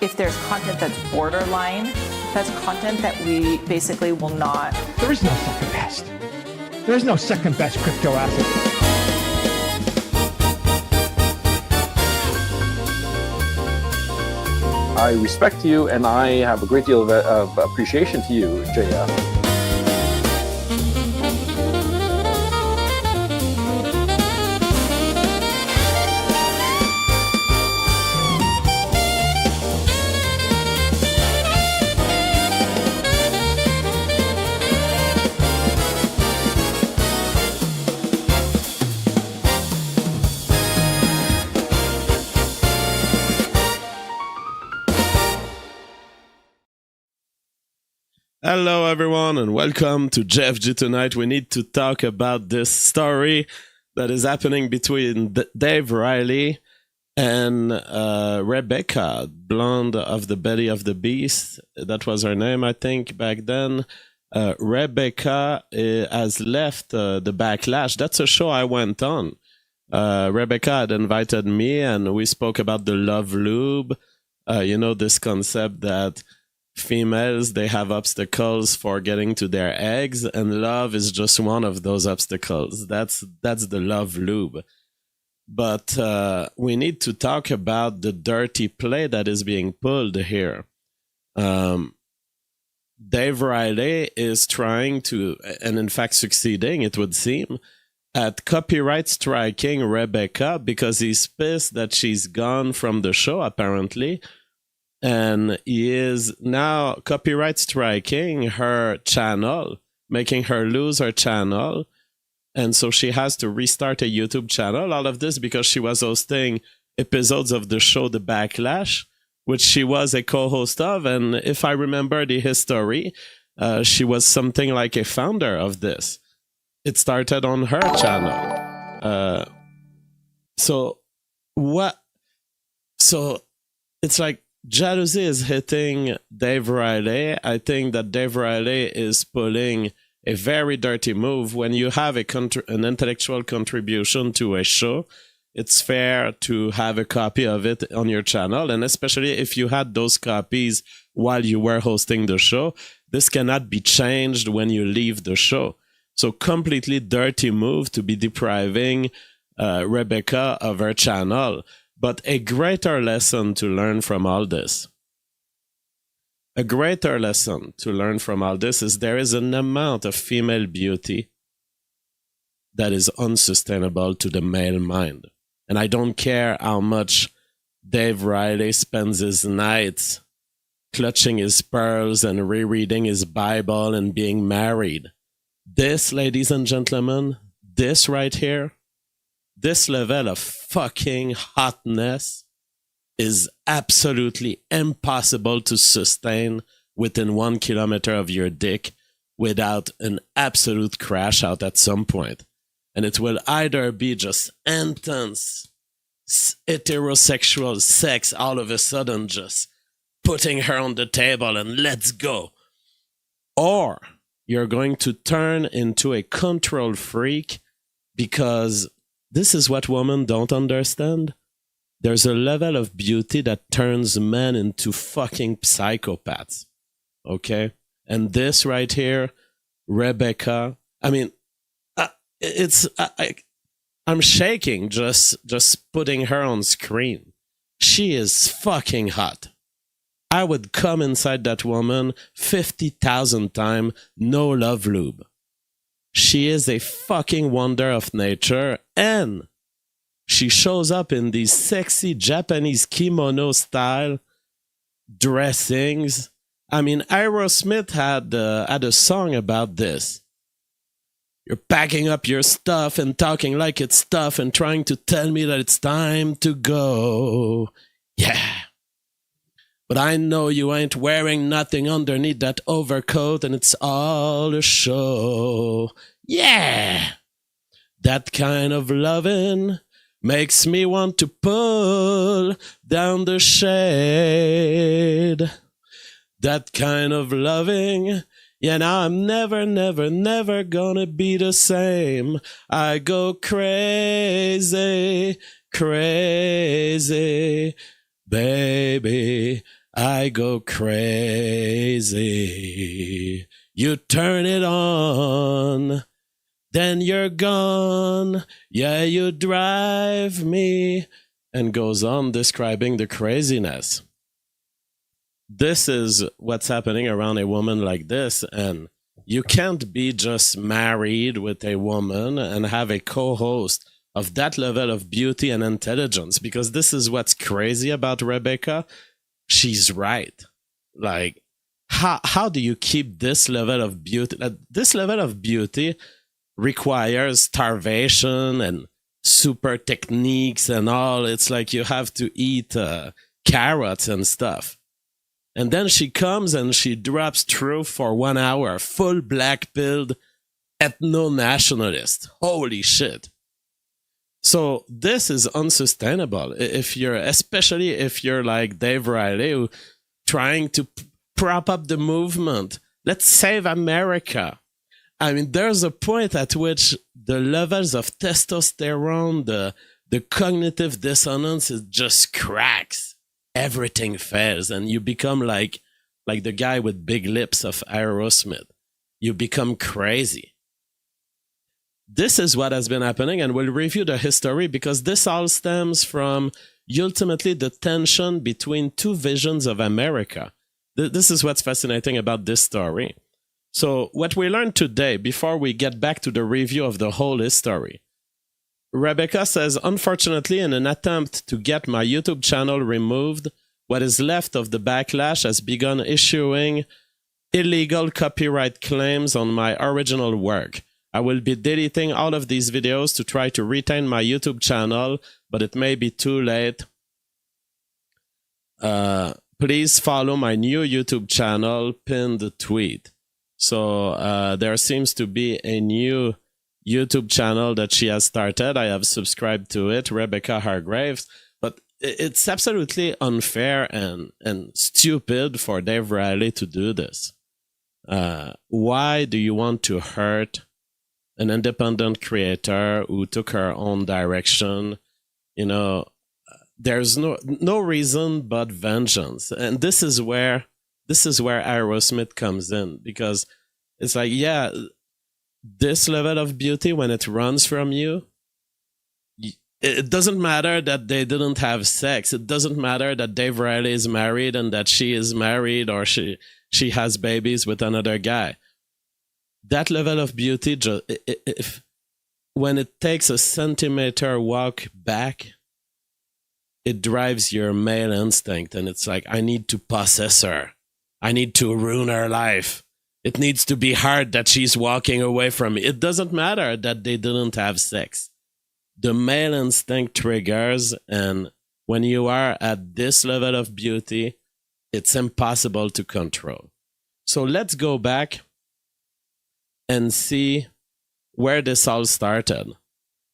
if there's content that's borderline, that's content that we basically will not. There is no second best. There is no second best crypto asset. I respect you, and I have a great deal of appreciation to you, JF. Hello, everyone, and welcome to JFGT Tonight. We need to talk about this story that is happening between Dave Reilly and Rebecca, blonde of the belly of the beast. That was her name, I think, back then. Rebecca has left the Backlash. That's a show I went on. Rebecca had invited me, and we spoke about the love lube. This concept that females, they have obstacles for getting to their eggs, and love is just one of those obstacles. That's the love lube. But we need to talk about the dirty play that is being pulled here. Dave Reilly is trying to, and in fact succeeding, it would seem, at copyright striking Rebecca because he's pissed that she's gone from the show, apparently. And he is now copyright striking her channel, making her lose her channel. And so she has to restart a YouTube channel. All of this because she was hosting episodes of the show The Backlash, which she was a co-host of. And if I remember the history, she was something like a founder of this. It started on her channel. So it's like, jealousy is hitting Dave Reilly. I think that Dave Reilly is pulling a very dirty move. When you have an intellectual contribution to a show, it's fair to have a copy of it on your channel. And especially if you had those copies while you were hosting the show, this cannot be changed when you leave the show. So completely dirty move to be depriving Rebecca of her channel. But a greater lesson to learn from all this. A greater lesson to learn from all this is there is an amount of female beauty that is unsustainable to the male mind. And I don't care how much Dave Reilly spends his nights clutching his pearls and rereading his Bible and being married. This, ladies and gentlemen, this right here, this level of fucking hotness is absolutely impossible to sustain within 1 kilometer of your dick without an absolute crash out at some point. And it will either be just intense heterosexual sex all of a sudden just putting her on the table and let's go. Or you're going to turn into a control freak because this is what women don't understand. There's a level of beauty that turns men into fucking psychopaths. Okay? And this right here, Rebecca, I mean, I'm shaking just putting her on screen. She is fucking hot. I would come inside that woman 50,000 times, no love lube. She is a fucking wonder of nature, and she shows up in these sexy Japanese kimono style dressings. I mean, Aerosmith had a song about this. You're packing up your stuff and talking like it's stuff and trying to tell me that it's time to go. Yeah. But I know you ain't wearing nothing underneath that overcoat and it's all a show. Yeah! That kind of loving makes me want to pull down the shade. That kind of loving, yeah, now I'm never, never, never gonna be the same. I go crazy, crazy, baby. I go crazy. You turn it on, then you're gone. Yeah, you drive me. And goes on describing the craziness. This is what's happening around a woman like this. And you can't be just married with a woman and have a co-host of that level of beauty and intelligence, because this is what's crazy about Rebecca. She's right. Like, how do you keep this level of beauty? This level of beauty requires starvation and super techniques and all. It's like you have to eat carrots and stuff. And then she comes and she drops truth for 1 hour, full black-pilled ethno-nationalist. Holy shit. So this is unsustainable. Especially if you're like Dave Reilly, who trying to prop up the movement. Let's save America. I mean, there's a point at which the levels of testosterone, the cognitive dissonance, it just cracks. Everything fails, and you become like the guy with big lips of Aerosmith. You become crazy. This is what has been happening, and we'll review the history, because this all stems from ultimately the tension between two visions of America. This is what's fascinating about this story. So what we learned today, before we get back to the review of the whole history, Rebecca says, unfortunately, in an attempt to get my YouTube channel removed, what is left of the Backlash has begun issuing illegal copyright claims on my original work. I will be deleting all of these videos to try to retain my YouTube channel, but it may be too late. Please follow my new YouTube channel, pinned tweet. So there seems to be a new YouTube channel that she has started. I have subscribed to it, Rebecca Hargraves. But it's absolutely unfair and stupid for Dave Reilly to do this. Why do you want to hurt an independent creator who took her own direction? You know, there's no reason but vengeance. And this is where Aerosmith comes in, because it's like, yeah, this level of beauty, when it runs from you, it doesn't matter that they didn't have sex. It doesn't matter that Dave Reilly is married and that she is married, or she has babies with another guy. That level of beauty, when it takes a centimeter walk back, it drives your male instinct, and it's like, I need to possess her. I need to ruin her life. It needs to be hard that she's walking away from me. It doesn't matter that they didn't have sex. The male instinct triggers, and when you are at this level of beauty, it's impossible to control. So let's go back and see where this all started.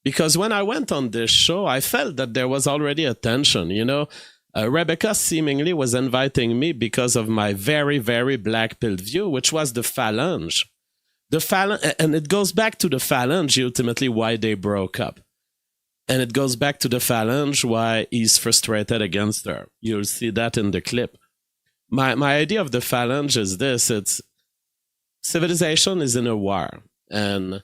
Because when I went on this show, I felt that there was already a tension, you know. Rebecca seemingly was inviting me because of my very, very black-pilled view, which was the phalange. And it goes back to the phalange, ultimately, why they broke up. And it goes back to the phalange, why he's frustrated against her. You'll see that in the clip. My idea of the phalange is this. It's civilization is in a war. And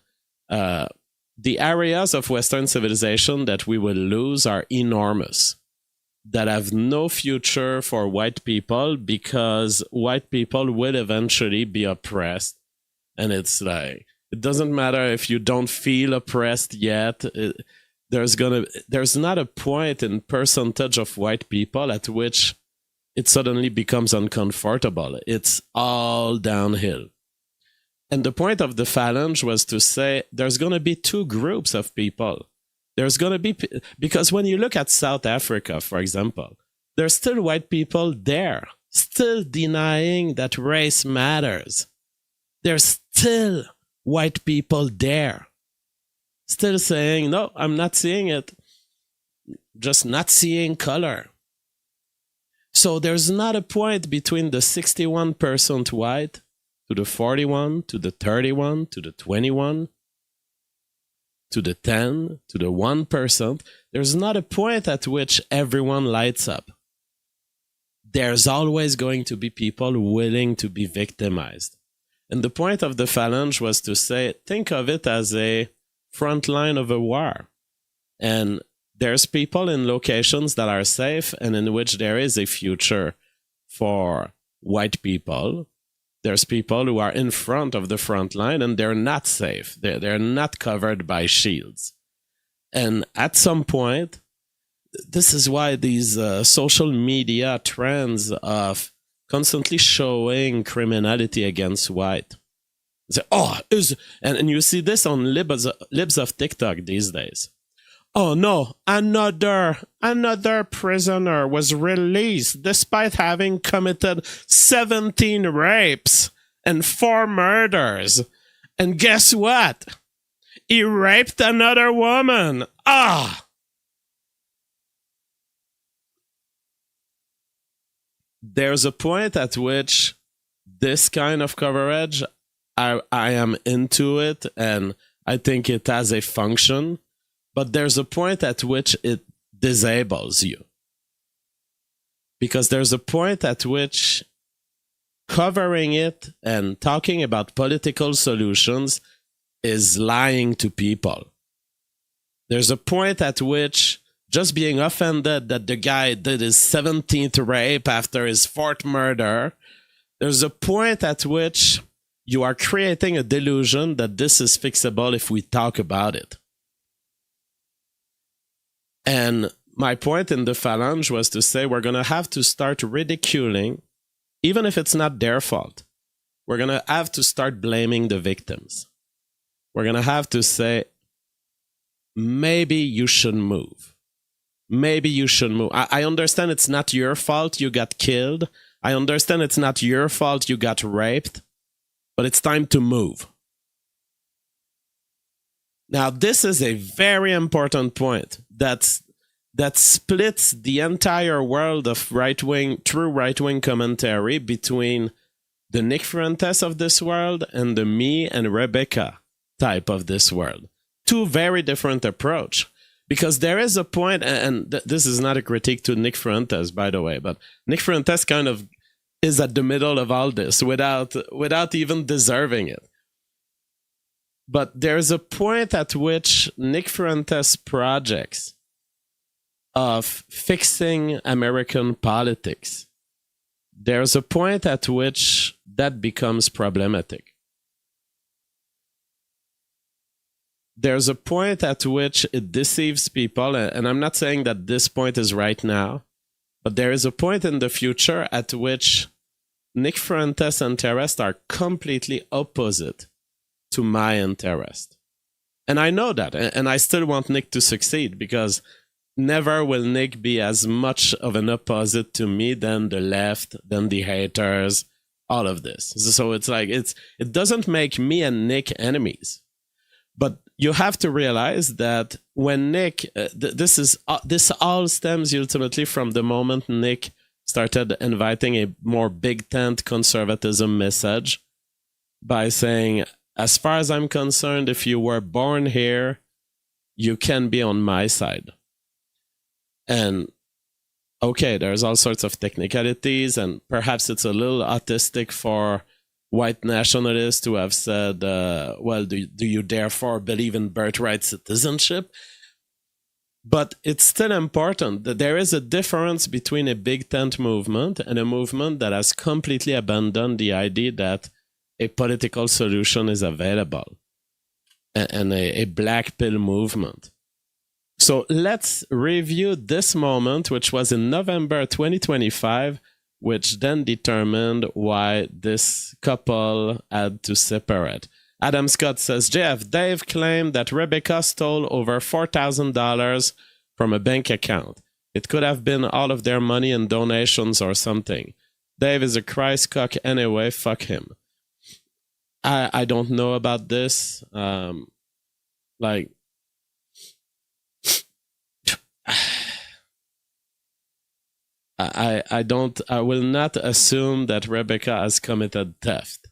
the areas of Western civilization that we will lose are enormous, that have no future for white people, because white people will eventually be oppressed. And it's like, it doesn't matter if you don't feel oppressed yet. There's not a point in percentage of white people at which it suddenly becomes uncomfortable. It's all downhill. And the point of the phalange was to say there's going to be two groups of people. There's going to be, because when you look at South Africa, for example, there's still white people there, still denying that race matters. There's still white people there, still saying, no, I'm not seeing it, just not seeing color. So there's not a point between the 61% white to the 41, to the 31, to the 21, to the 10, to the 1%. There's not a point at which everyone lights up. there's always going to be people willing to be victimized. And the point of the phalange was to say, think of it as a front line of a war. And there's people in locations that are safe and in which there is a future for white people. There's people who are in front of the front line and they're not safe. They're not covered by shields. And at some point, this is why these social media trends of constantly showing criminality against white. Say, and you see this on libs of TikTok these days. Oh no, another prisoner was released despite having committed 17 rapes and 4 murders. And guess what? He raped another woman. There's a point at which this kind of coverage, I am into it and I think it has a function. But there's a point at which it disables you. Because there's a point at which covering it and talking about political solutions is lying to people. There's a point at which just being offended that the guy did his 17th rape after his 4th murder, there's a point at which you are creating a delusion that this is fixable if we talk about it. And my point in the phalange was to say we're going to have to start ridiculing, even if it's not their fault. We're going to have to start blaming the victims. We're going to have to say, maybe you should move. Maybe you should move. I understand it's not your fault you got killed. I understand it's not your fault you got raped. But it's time to move. Now, this is a very important point that splits the entire world of true right-wing commentary between the Nick Fuentes of this world and the me and Rebecca type of this world. Two very different approach. Because there is a point, and this is not a critique to Nick Fuentes, by the way, but Nick Fuentes kind of is at the middle of all this without even deserving it. But there's a point at which Nick Fuentes' projects of fixing American politics, there's a point at which that becomes problematic. There's a point at which it deceives people, and I'm not saying that this point is right now, but there is a point in the future at which Nick Fuentes' interests are completely opposite to my interest. And I know that, and I still want Nick to succeed, because never will Nick be as much of an opposite to me than the left, than the haters, all of this. So it's like, it doesn't make me and Nick enemies. But you have to realize that when Nick, this all stems ultimately from the moment Nick started inviting a more big tent conservatism message by saying, as far as I'm concerned, if you were born here, you can be on my side. And okay, there's all sorts of technicalities, and perhaps it's a little autistic for white nationalists who have said, well, do you therefore believe in birthright citizenship? But it's still important that there is a difference between a big tent movement and a movement that has completely abandoned the idea that a political solution is available, and a black pill movement. So let's review this moment, which was in November 2025, which then determined why this couple had to separate. Adam Scott says, Dave claimed that Rebecca stole over $4,000 from a bank account. It could have been all of their money and donations or something. Dave is a Christ cock anyway, fuck him. I don't know about this. I will not assume that Rebecca has committed theft.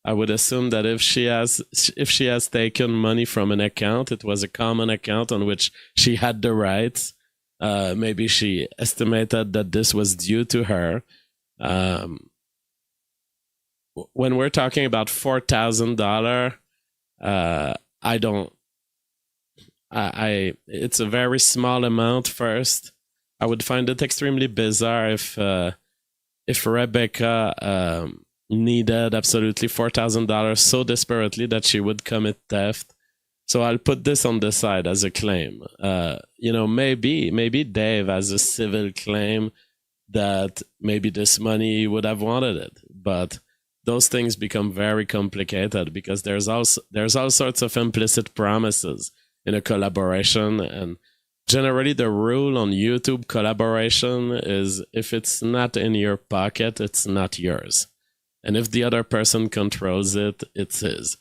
I would assume that if she has taken money from an account, it was a common account on which she had the rights, Maybe she estimated that this was due to her. When we're talking about $4,000, I don't. It's a very small amount. First, I would find it extremely bizarre if Rebecca needed absolutely $4,000 so desperately that she would commit theft. So I'll put this on the side as a claim. Maybe Dave has a civil claim that maybe this money would have wanted it, but those things become very complicated because there's all sorts of implicit promises in a collaboration, and generally the rule on YouTube collaboration is if it's not in your pocket, it's not yours, and if the other person controls it, it's his.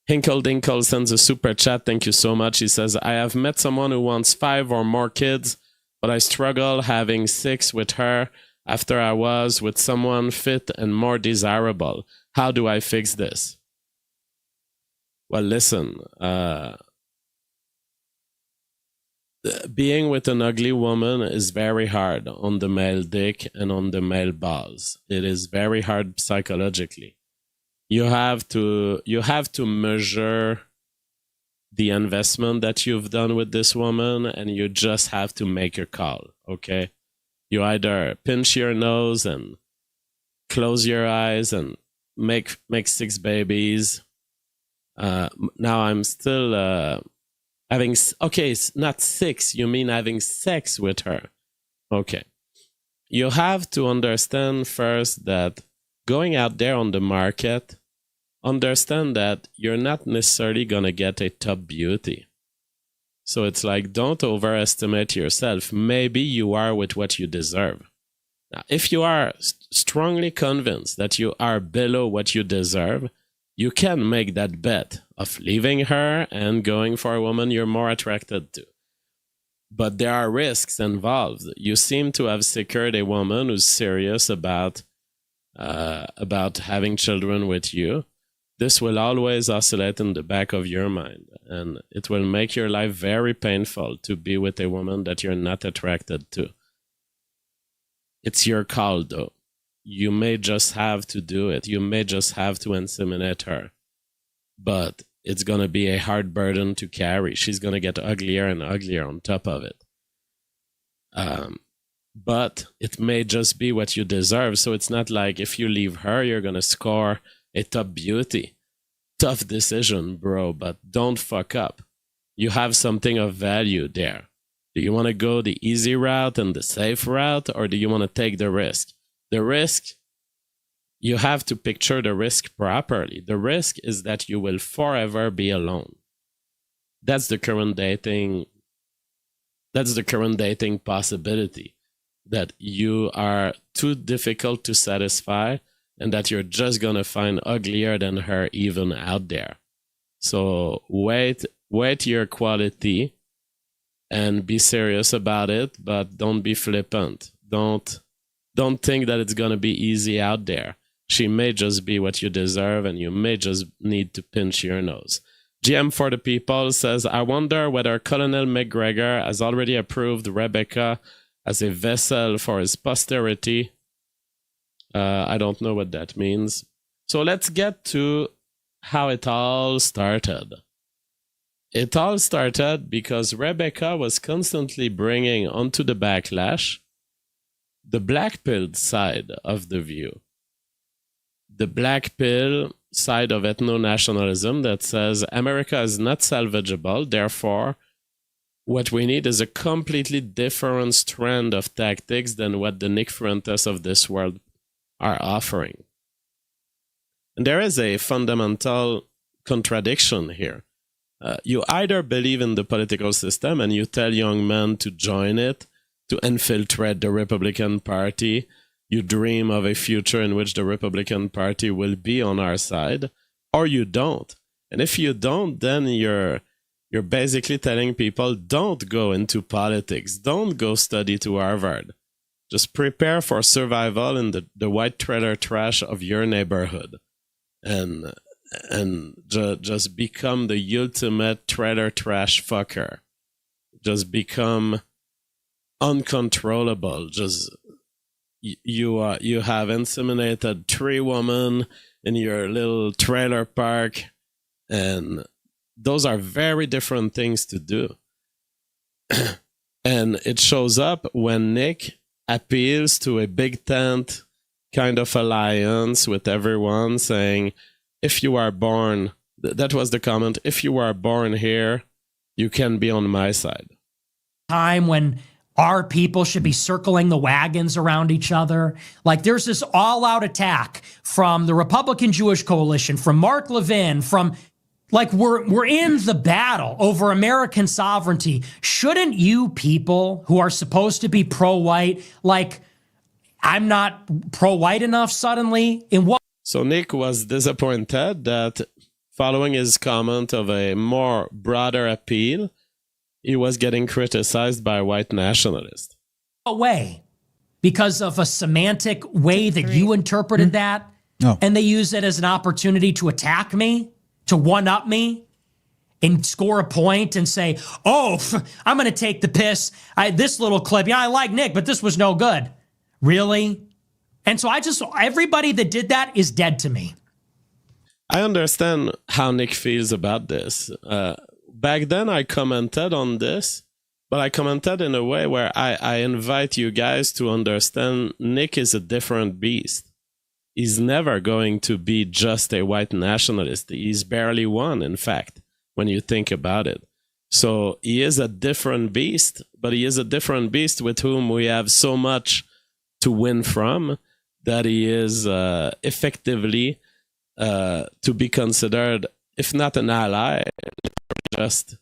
Hinkle Dinkle sends a super chat. Thank you so much. He says, I have met someone who wants 5 or more kids, but I struggle having 6 with her after I was with someone fit and more desirable. How do I fix this? Well, listen, being with an ugly woman is very hard on the male dick and on the male balls. It is very hard psychologically. You have to measure the investment that you've done with this woman, and you just have to make a call, okay? You either pinch your nose and close your eyes and make 6 babies. Now I'm still having, okay, it's not 6, you mean having sex with her. Okay. You have to understand first that going out there on the market, understand that you're not necessarily going to get a top beauty. So it's like, don't overestimate yourself. Maybe you are with what you deserve. Now, if you are strongly convinced that you are below what you deserve, you can make that bet of leaving her and going for a woman you're more attracted to. But there are risks involved. You seem to have secured a woman who's serious about having children with you. This will always oscillate in the back of your mind, and it will make your life very painful to be with a woman that you're not attracted to. It's your call, though. You may just have to do it. You may just have to inseminate her. But it's going to be a hard burden to carry. She's going to get uglier and uglier on top of it. But it may just be what you deserve. So it's not like if you leave her, you're going to score a top beauty. Tough decision, bro, but don't fuck up. You have something of value there. Do you want to go the easy route and the safe route, or do you want to take the risk? The risk, you have to picture the risk properly. The risk is that you will forever be alone. That's the current dating possibility. That you are too difficult to satisfy, and that you're just going to find uglier than her even out there. So wait your quality and be serious about it, but don't be flippant. Don't think that it's going to be easy out there. She may just be what you deserve, and you may just need to pinch your nose. GM for the People says, I wonder whether Colonel McGregor has already approved Rebecca as a vessel for his posterity. I don't know what that means. So let's get to how it all started. It all started because Rebecca was constantly bringing onto the Backlash the black-pilled side of the view. The black pill side of ethno-nationalism that says America is not salvageable, therefore what we need is a completely different strand of tactics than what the Nick Fuentes of this world are offering. And there is a fundamental contradiction here. You either believe in the political system and you tell young men to join it, to infiltrate the Republican Party. You dream of a future in which the Republican Party will be on our side, or you don't. And if you don't, then you're basically telling people, don't go into politics, don't go study to Harvard. Just prepare for survival in the white trailer trash of your neighborhood, and just become the ultimate trailer trash fucker. Just become uncontrollable. Just you have inseminated 3 women in your little trailer park, and those are very different things to do. And it shows up when Nick appeals to a big tent kind of alliance with everyone, saying, if you are born, that was the comment, if you are born here, you can be on my side. Time when our people should be circling the wagons around each other. Like, there's this all-out attack from the Republican Jewish Coalition, from Mark Levin, from, like, we're in the battle over American sovereignty. Shouldn't you people who are supposed to be pro-white, like, I'm not pro-white enough suddenly? In what? So Nick was disappointed that following his comment of a more broader appeal, he was getting criticized by white nationalists. Way? Because of a semantic way that you interpreted that? No. And they use it as an opportunity to attack me, to one-up me, and score a point and say, oh, I'm going to take the piss. This little clip, yeah, I like Nick, but this was no good. Really? And so everybody that did that is dead to me. I understand how Nick feels about this. Back then, I commented on this, but I commented in a way where I invite you guys to understand Nick is a different beast. He's never going to be just a white nationalist. He's barely one, in fact, when you think about it. So he is a different beast, but he is a different beast with whom we have so much to win from that he is effectively to be considered, if not an ally, just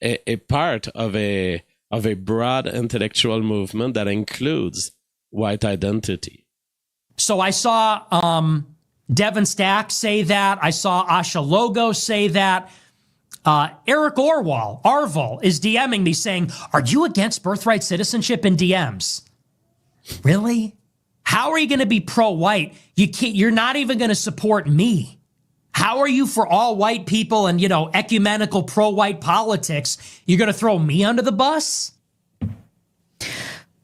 a part of a broad intellectual movement that includes white identity. So I saw Devin Stack say that. I saw Asha Logo say that. Eric Arval is DMing me saying, are you against birthright citizenship in DMs? Really? How are you going to be pro-white? You're not even going to support me. How are you for all white people and, ecumenical pro-white politics? You're going to throw me under the bus?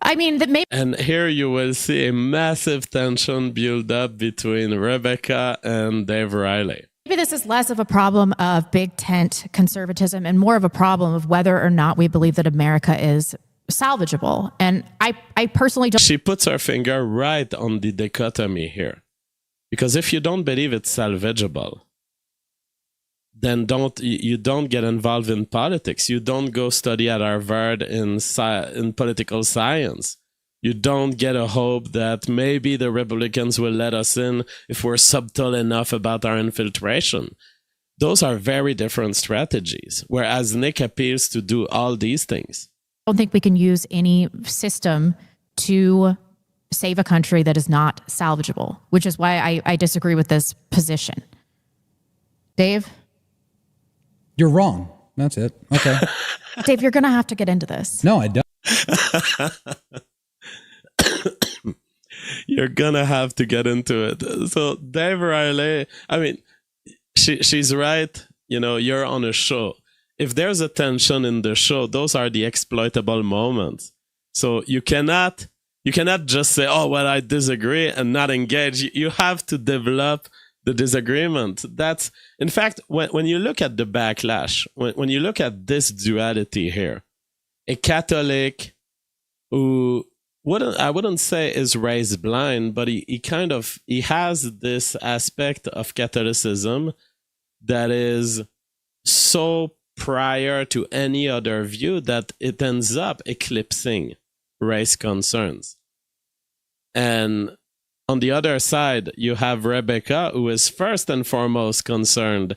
I mean, and here you will see a massive tension build up between Rebecca and Dave Reilly. maybe this is less of a problem of big tent conservatism and more of a problem of whether or not we believe that America is salvageable. And I personally don't. She puts her finger right on the dichotomy here. Because if you don't believe it's salvageable, then you don't get involved in politics. You don't go study at Harvard in political science. You don't get a hope that maybe the Republicans will let us in if we're subtle enough about our infiltration. Those are very different strategies, whereas Nick appears to do all these things. I don't think we can use any system to save a country that is not salvageable, which is why I disagree with this position. Dave? You're wrong. That's it. Okay. Dave, you're going to have to get into this. No, I don't. You're going to have to get into it. So Dave Reilly, I mean, she's right. You know, you're on a show. If there's a tension in the show, those are the exploitable moments. So you cannot just say, oh, well, I disagree and not engage. You have to develop the disagreement. That's, in fact, when you look at the backlash, when you look at this duality here, a Catholic who I wouldn't say is raised blind, but he has this aspect of Catholicism that is so prior to any other view that it ends up eclipsing race concerns. And on the other side, you have Rebecca, who is first and foremost concerned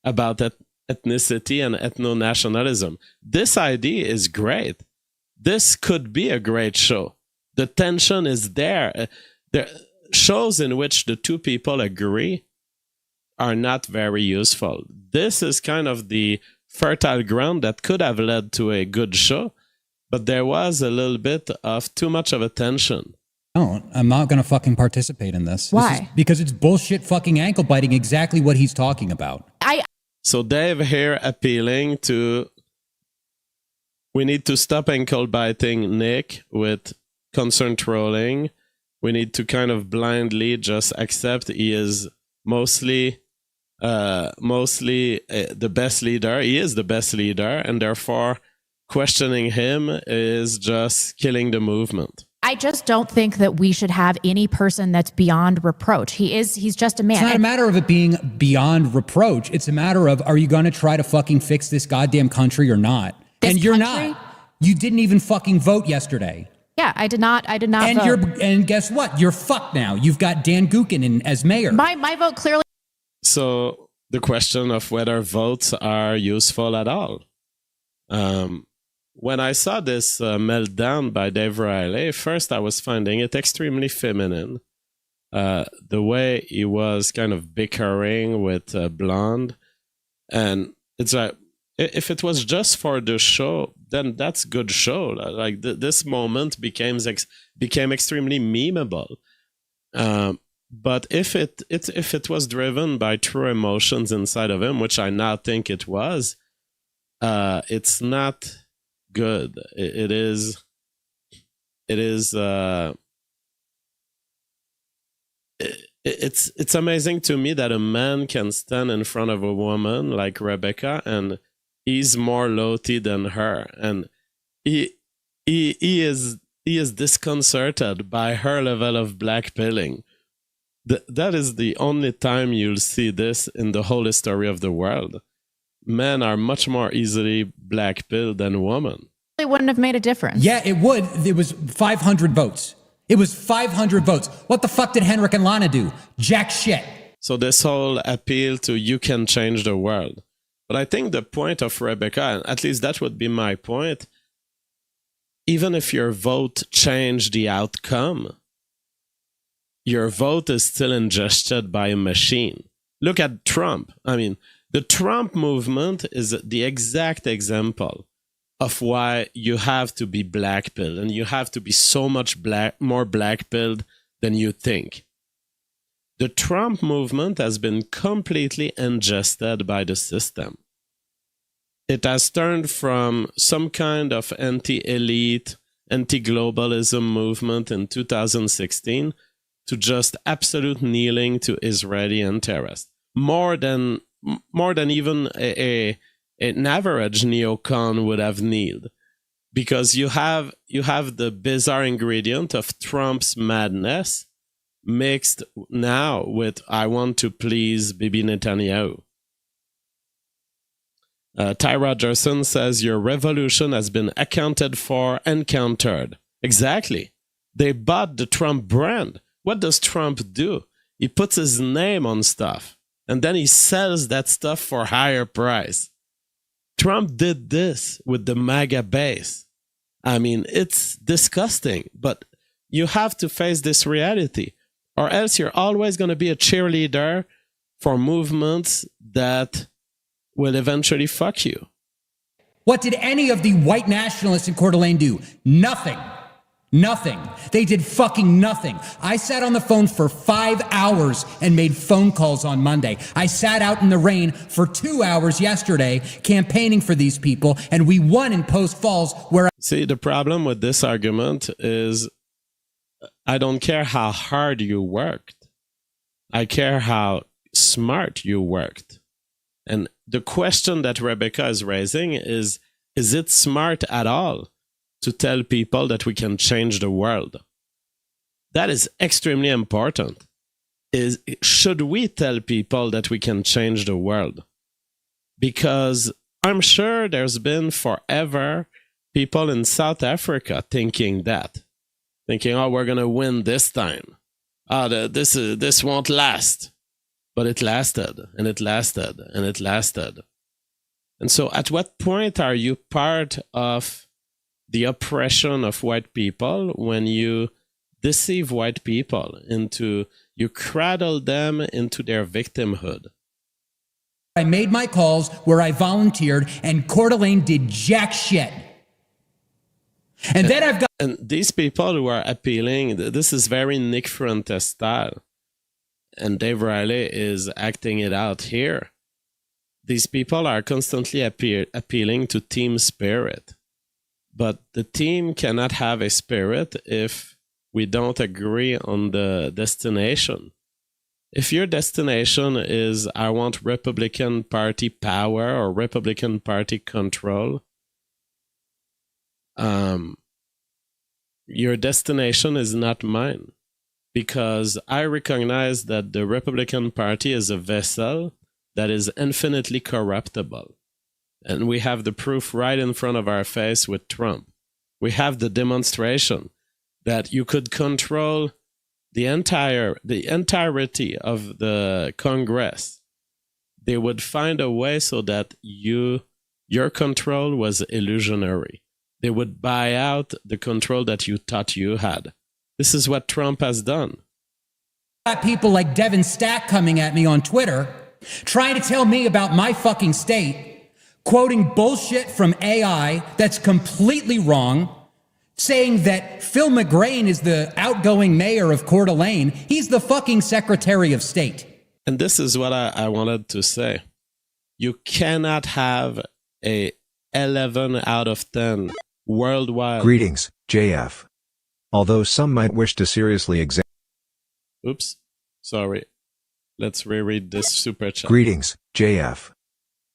about ethnicity and ethno-nationalism. This idea is great. This could be a great show. The tension is there. There shows in which the two people agree are not very useful. This is kind of the fertile ground that could have led to a good show, but there was a little bit of too much of a tension. I'm not going to fucking participate in this. Why? Because it's bullshit fucking ankle biting, exactly what he's talking about. So Dave here appealing to we need to stop ankle biting Nick with concern trolling. We need to kind of blindly just accept he is mostly the best leader. He is the best leader, and therefore questioning him is just killing the movement. I just don't think that we should have any person that's beyond reproach. He's just a man. It's not a matter of it being beyond reproach. It's a matter of, are you going to try to fucking fix this goddamn country or not? And you're not. You didn't even fucking vote yesterday. Yeah, I did not and vote. And guess what? You're fucked now. You've got Dan Gookin in as mayor. My vote clearly. So the question of whether votes are useful at all. When I saw this meltdown by Dave Reilly, first I was finding it extremely feminine. The way he was kind of bickering with Blonde. And it's like, if it was just for the show, then that's good show. Like this moment became extremely memeable. But if it was driven by true emotions inside of him, which I now think it was, it's not good. It's amazing to me that a man can stand in front of a woman like Rebecca, and he's more low-key than her, and he is disconcerted by her level of blackpilling. That is the only time you'll see this in the whole history of the world. Men are much more easily blackpilled than women. It wouldn't have made a difference. Yeah, it would. It was 500 votes. It was 500 votes. What the fuck did Henrik and Lana do? Jack shit. So this whole appeal to you can change the world. But I think the point of Rebecca, and at least that would be my point, even if your vote changed the outcome, your vote is still ingested by a machine. Look at Trump. I mean, the Trump movement is the exact example of why you have to be blackpilled, and you have to be so much more blackpilled than you think. The Trump movement has been completely ingested by the system. It has turned from some kind of anti-elite, anti-globalism movement in 2016 to just absolute kneeling to Israeli interests. More than even an average neocon would have kneeled, because you have the bizarre ingredient of Trump's madness mixed now with I want to please Bibi Netanyahu. Ty Rogerson says your revolution has been accounted for and countered. Exactly. They bought the Trump brand. What does Trump do? He puts his name on stuff, and then he sells that stuff for higher price. Trump did this with the MAGA base. I mean, it's disgusting, but you have to face this reality, or else you're always going to be a cheerleader for movements that will eventually fuck you. What did any of the white nationalists in Coeur d'Alene do? Nothing. Nothing. They did fucking nothing. I sat on the phone for 5 hours and made phone calls on Monday. I sat out in the rain for 2 hours yesterday campaigning for these people, and we won in Post Falls where... See, the problem with this argument is I don't care how hard you worked. I care how smart you worked. And the question that Rebecca is raising is it smart at all to tell people that we can change the world? That is extremely important. Should we tell people that we can change the world? Because I'm sure there's been forever people in South Africa thinking, oh, we're going to win this time. This won't last. But it lasted, and it lasted, and it lasted. And so at what point are you part of the oppression of white people when you deceive white people you cradle them into their victimhood? I made my calls, where I volunteered, and Coeur d'Alene did jack shit. And then I've got... And these people who are appealing, this is very Nick Fuentes style. And Dave Reilly is acting it out here. These people are constantly appealing to team spirit. But the team cannot have a spirit if we don't agree on the destination. If your destination is, I want Republican Party power or Republican Party control, your destination is not mine. Because I recognize that the Republican Party is a vessel that is infinitely corruptible. And we have the proof right in front of our face with Trump. We have the demonstration that you could control the entirety of the Congress. They would find a way so that your control was illusionary. They would buy out the control that you thought you had. This is what Trump has done. Got people like Devin Stack coming at me on Twitter, trying to tell me about my fucking state, quoting bullshit from AI that's completely wrong, saying that Phil McGrain is the outgoing mayor of Coeur d'Alene. He's the fucking Secretary of State. And this is what I wanted to say. You cannot have a 11 out of 10 worldwide. Greetings, JF. Although some might wish to seriously examine. Oops, sorry. Let's reread this super chat. Greetings, JF.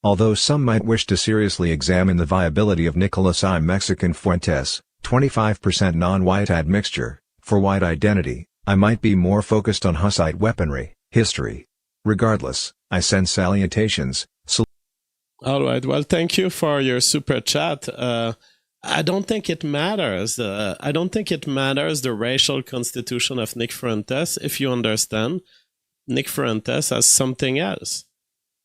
Although some might wish to seriously examine the viability of Nicolas I. Mexican Fuentes, 25% non-white admixture, for white identity, I might be more focused on Hussite weaponry, history. Regardless, I send salutations. All right, well, thank you for your super chat. I don't think it matters. I don't think it matters the racial constitution of Nick Fuentes. If you understand, Nick Fuentes has something else.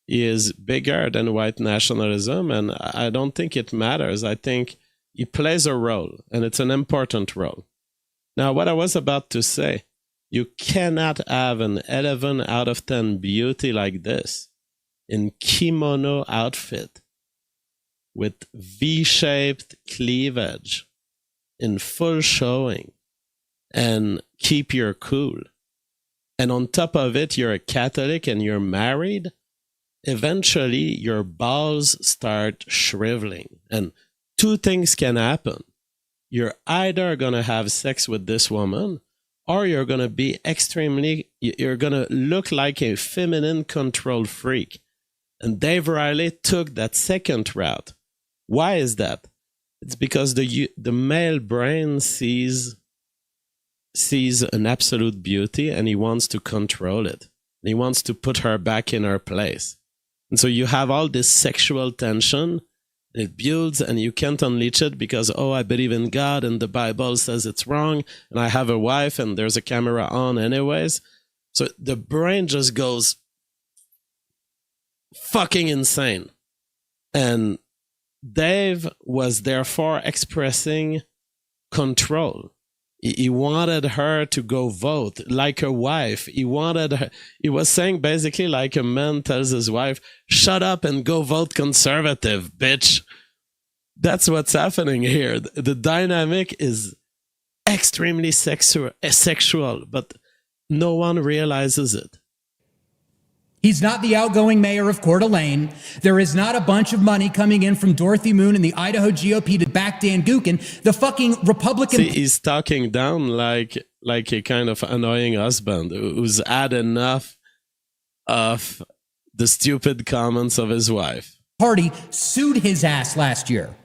He is bigger than white nationalism, and I don't think it matters. I think he plays a role, and it's an important role. Now, what I was about to say, you cannot have an 11 out of 10 beauty like this in kimono outfit with V-shaped cleavage in full showing and keep your cool. And on top of it, you're a Catholic and you're married. Eventually, your balls start shriveling. And two things can happen. You're either going to have sex with this woman, or you're going to be you're going to look like a feminine control freak. And Dave Reilly took that second route. Why is that? It's because the male brain sees an absolute beauty and he wants to control it. And he wants to put her back in her place. And so you have all this sexual tension. It builds and you can't unleash it because, oh, I believe in God and the Bible says it's wrong. And I have a wife and there's a camera on anyways. So the brain just goes fucking insane. And Dave was therefore expressing control. He wanted her to go vote like a wife. He was saying basically like a man tells his wife, shut up and go vote conservative, bitch. That's what's happening here. The dynamic is extremely sexual, but no one realizes it. He's not the outgoing mayor of Coeur d'Alene. There is not a bunch of money coming in from Dorothy Moon and the Idaho GOP to back Dan Gookin, the fucking Republican. See, he's talking down like a kind of annoying husband who's had enough of the stupid comments of his wife. Party sued his ass last year.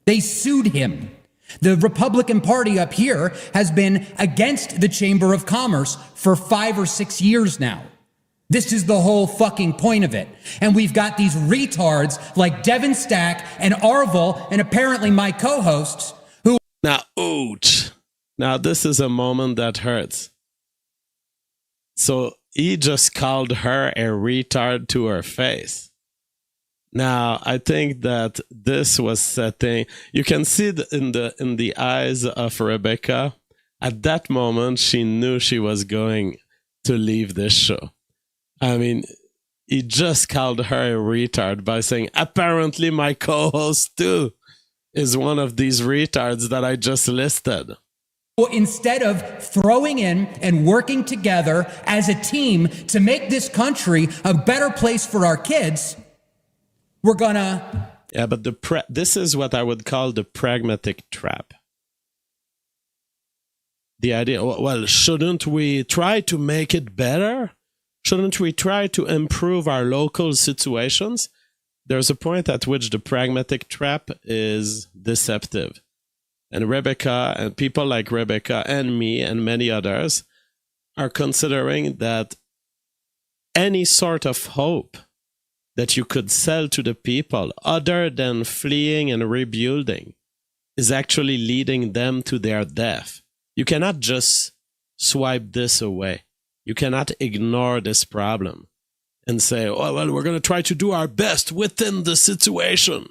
They sued him. The Republican Party up here has been against the Chamber of Commerce for 5 or 6 years now. This is the whole fucking point of it. And we've got these retards like Devin Stack and Arvil and apparently my co-hosts who... Now, ouch. Now, this is a moment that hurts. So he just called her a retard to her face. Now, I think that this was setting... You can see it in the eyes of Rebecca. At that moment, she knew she was going to leave this show. I mean, he just called her a retard by saying, apparently my co-host too is one of these retards that I just listed. Instead of throwing in and working together as a team to make this country a better place for our kids, we're gonna Yeah, but this is what I would call the pragmatic trap. The idea, well, shouldn't we try to make it better? Shouldn't we try to improve our local situations? There's a point at which the pragmatic trap is deceptive. And Rebecca, and people like Rebecca and me and many others are considering that any sort of hope that you could sell to the people other than fleeing and rebuilding is actually leading them to their death. You cannot just swipe this away. You cannot ignore this problem and say, oh, well, we're going to try to do our best within the situation.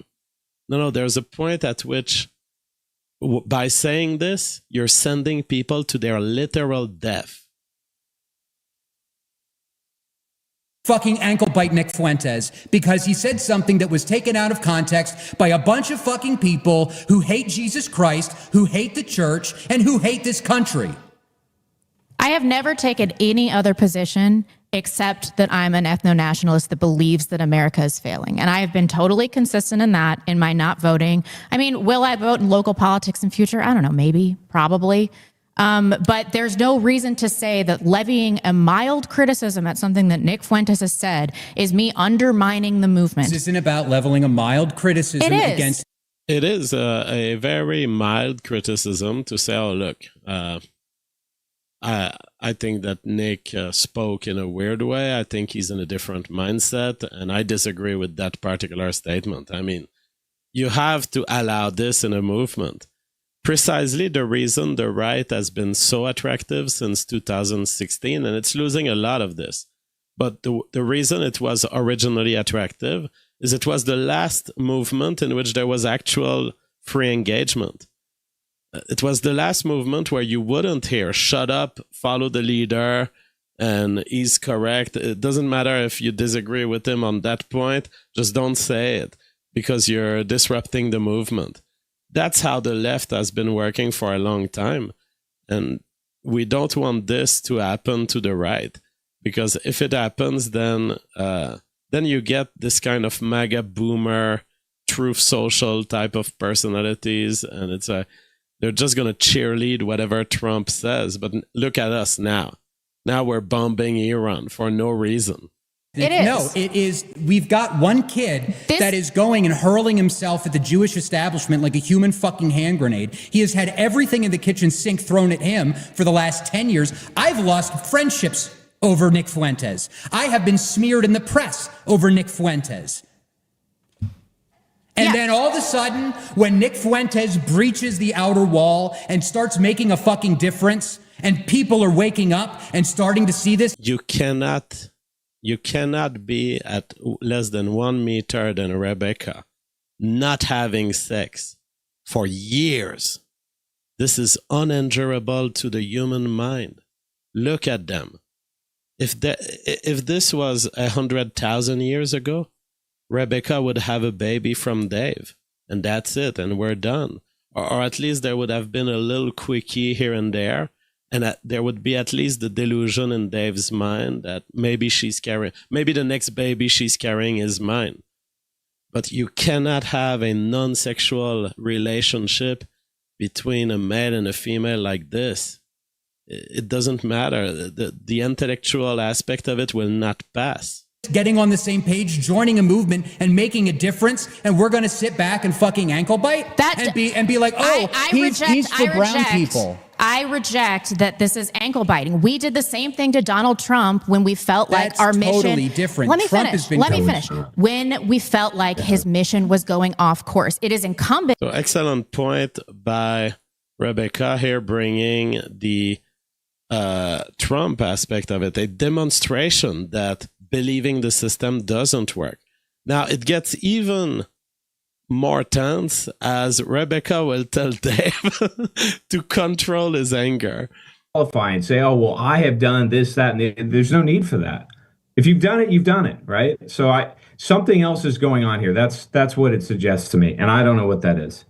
No, there's a point at which, by saying this, you're sending people to their literal death. Fucking ankle bite Nick Fuentes because he said something that was taken out of context by a bunch of fucking people who hate Jesus Christ, who hate the church, and who hate this country. I have never taken any other position except that I'm an ethno-nationalist that believes that America is failing. And I have been totally consistent in that, in my not voting. I mean, will I vote in local politics in future? I don't know, maybe, probably. But there's no reason to say that levying a mild criticism at something that Nick Fuentes has said is me undermining the movement. This isn't about leveling a mild criticism against. It is a very mild criticism to say, oh, look, I think that Nick spoke in a weird way. I think he's in a different mindset, and I disagree with that particular statement. I mean, you have to allow this in a movement. Precisely the reason the right has been so attractive since 2016, and it's losing a lot of this. But the reason it was originally attractive is it was the last movement in which there was actual free engagement. It was the last movement where you wouldn't hear, shut up, follow the leader, and he's correct. It doesn't matter if you disagree with him on that point, just don't say it because you're disrupting the movement. That's how the left has been working for a long time. And we don't want this to happen to the right, because if it happens, then you get this kind of MAGA boomer, truth social type of personalities, and it's they're just going to cheerlead whatever Trump says. But look at us now. Now we're bombing Iran for no reason. It is. No, it is. We've got one kid that is going and hurling himself at the Jewish establishment like a human fucking hand grenade. He has had everything in the kitchen sink thrown at him for the last 10 years. I've lost friendships over Nick Fuentes. I have been smeared in the press over Nick Fuentes. And then all of a sudden, when Nick Fuentes breaches the outer wall and starts making a fucking difference, and people are waking up and starting to see this. You cannot be at less than 1 meter than Rebecca, not having sex for years. This is unendurable to the human mind. Look at them. If this was 100,000 years ago, Rebecca would have a baby from Dave, and that's it, and we're done. Or at least there would have been a little quickie here and there, and there would be at least the delusion in Dave's mind that maybe the next baby she's carrying is mine. But you cannot have a non-sexual relationship between a male and a female like this. It doesn't matter. The intellectual aspect of it will not pass. Getting on the same page, joining a movement and making a difference, and we're going to sit back and fucking ankle bite and be like, oh, he's for brown people. I reject that this is ankle biting. We did the same thing to Donald Trump when we felt like our mission. That's totally different. Let me finish. When we felt like his mission was going off course, it is incumbent. So excellent point by Rebecca here, bringing the Trump aspect of it, a demonstration that believing the system doesn't work. Now it gets even more tense as Rebecca will tell Dave to control his anger. Qualify and say, oh, well, I have done this, that, and there's no need for that. If you've done it, you've done it, right? So something else is going on here. That's what it suggests to me, and I don't know what that is.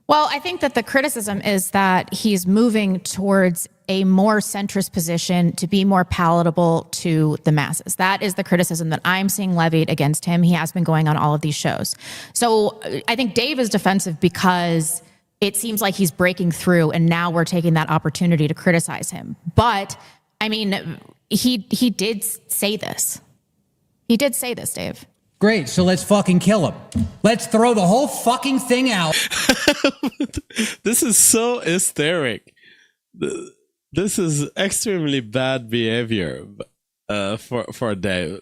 Well, I think that the criticism is that he's moving towards a more centrist position to be more palatable to the masses. That is the criticism that I'm seeing levied against him. He has been going on all of these shows. So I think Dave is defensive because it seems like he's breaking through, and now we're taking that opportunity to criticize him. But I mean, he did say this. He did say this, Dave. Great, so let's fucking kill him. Let's throw the whole fucking thing out. This is so hysteric. This is extremely bad behavior for Dave.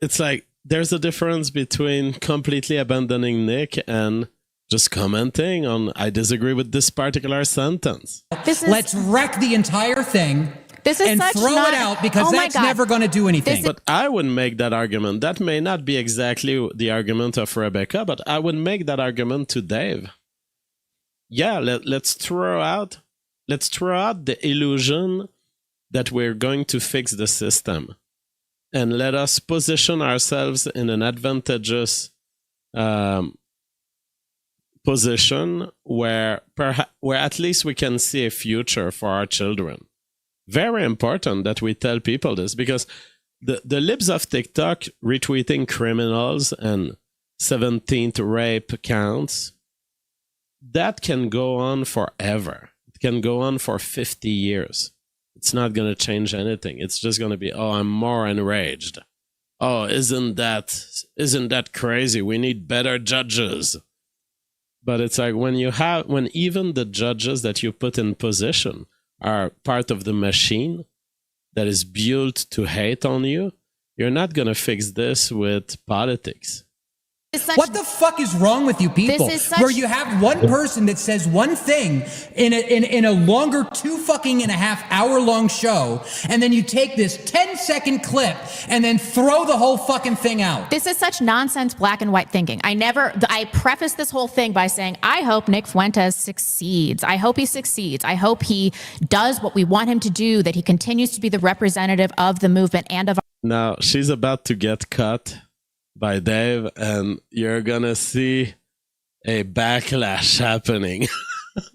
It's like there's a difference between completely abandoning Nick and just commenting on, I disagree with this particular sentence. Let's wreck the entire thing. This is and throw it out because that's never going to do anything. But I would make that argument. That may not be exactly the argument of Rebecca, but I would make that argument to Dave. Yeah, let's throw out the illusion that we're going to fix the system, and let us position ourselves in an advantageous position where at least we can see a future for our children. Very important that we tell people this, because the libs of TikTok retweeting criminals and 17th rape counts, that can go on forever. It can go on for 50 years. It's not going to change anything. It's just going to be, oh, I'm more enraged. Oh, isn't that crazy? We need better judges. But it's like when even the judges that you put in position are part of the machine that is built to hate on you, you're not going to fix this with politics. What the fuck is wrong with you people? Where you have one person that says one thing in a longer 2.5 hour long show, and then you take this 10-second clip and then throw the whole fucking thing out. This is such nonsense black and white thinking. I preface this whole thing by saying, I hope Nick Fuentes succeeds. I hope he succeeds. I hope he does what we want him to do, that he continues to be the representative of the movement and of. Now, she's about to get cut by Dave, and you're gonna see a backlash happening.